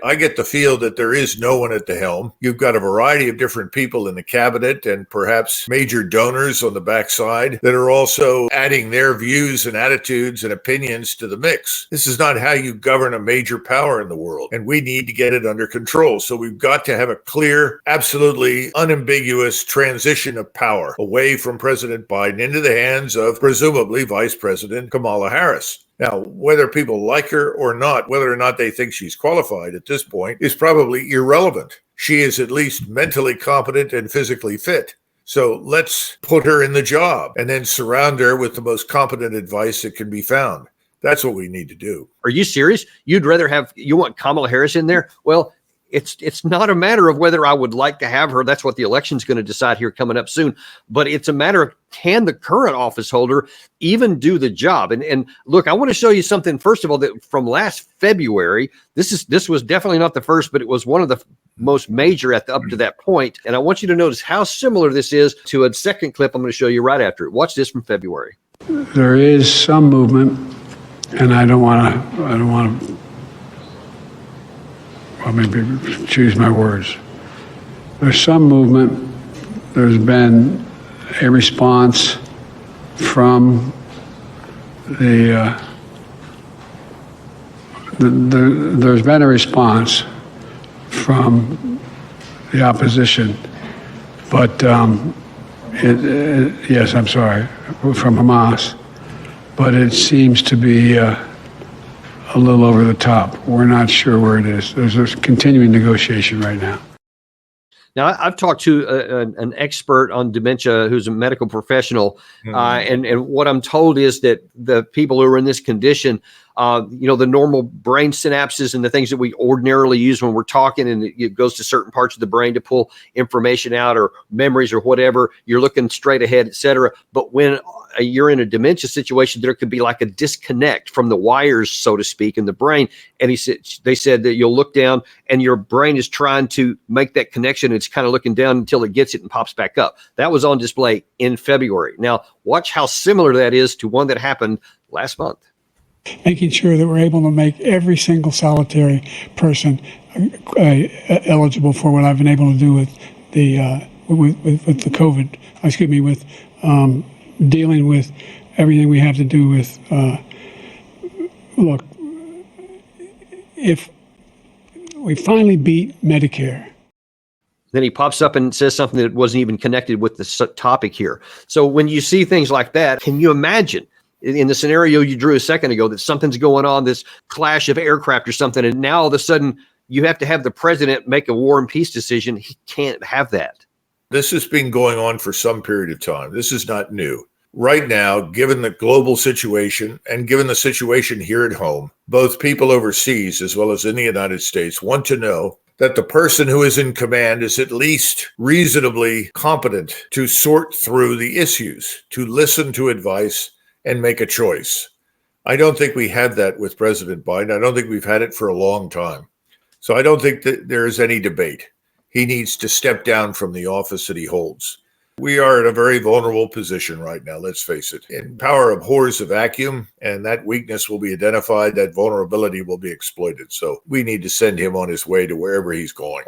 I get the feel that there is no one at the helm. You've got a variety of different people in the cabinet and perhaps major donors on the backside that are also adding their views and attitudes and opinions to the mix. This is not how you govern a major power in the world, and we need to get it under control. So we've got to have a clear, absolutely unambiguous transition of power away from President Biden into the hands of presumably Vice President Kamala Harris. Now, whether people like her or not, whether or not they think she's qualified at this point, is probably irrelevant. She is at least mentally competent and physically fit. So let's put her in the job and then surround her with the most competent advice that can be found. That's what we need to do. Are you serious? You want Kamala Harris in there? Well, it's not a matter of whether I would like to have her. That's what the election's going to decide here coming up soon. But it's a matter of, can the current office holder even do the job? And look, I want to show you something, first of all, that from last February. This was definitely not the first, but it was one of the most major up to that point. And I want you to notice how similar this is to a second clip I'm going to show you right after it. Watch this from February. There is some movement, and I don't want to maybe choose my words. There's some movement. There's been a response from there's been a response from the opposition, but yes, I'm sorry, from Hamas, but it seems to be a little over the top. We're not sure where it is. There's a continuing negotiation right now. Now, I've talked to an expert on dementia who's a medical professional, and what I'm told is that the people who are in this condition, the normal brain synapses and the things that we ordinarily use when we're talking, and it goes to certain parts of the brain to pull information out or memories or whatever, you're looking straight ahead, et cetera. But when you're in a dementia situation, there could be like a disconnect from the wires, so to speak, in the brain. And they said that you'll look down and your brain is trying to make that connection. It's kind of looking down until it gets it and pops back up. That was on display in February. Now, watch how similar that is to one that happened last month. Making sure that we're able to make every single solitary person eligible for what I've been able to do with the COVID. With dealing with everything we have to do with. Look, if we finally beat Medicare. Then he pops up and says something that wasn't even connected with the topic here. So when you see things like that, can you imagine? In the scenario you drew a second ago, that something's going on, this clash of aircraft or something, and now all of a sudden you have to have the president make a war and peace decision. He can't have that. This has been going on for some period of time. This is not new. Right now, given the global situation and given the situation here at home, both people overseas as well as in the United States want to know that the person who is in command is at least reasonably competent to sort through the issues, to listen to advice, and make a choice. I don't think we had that with President Biden. I don't think we've had it for a long time. So I don't think that there is any debate. He needs to step down from the office that he holds. We are in a very vulnerable position right now, let's face it. And power abhors a vacuum, and that weakness will be identified, that vulnerability will be exploited. So we need to send him on his way to wherever he's going.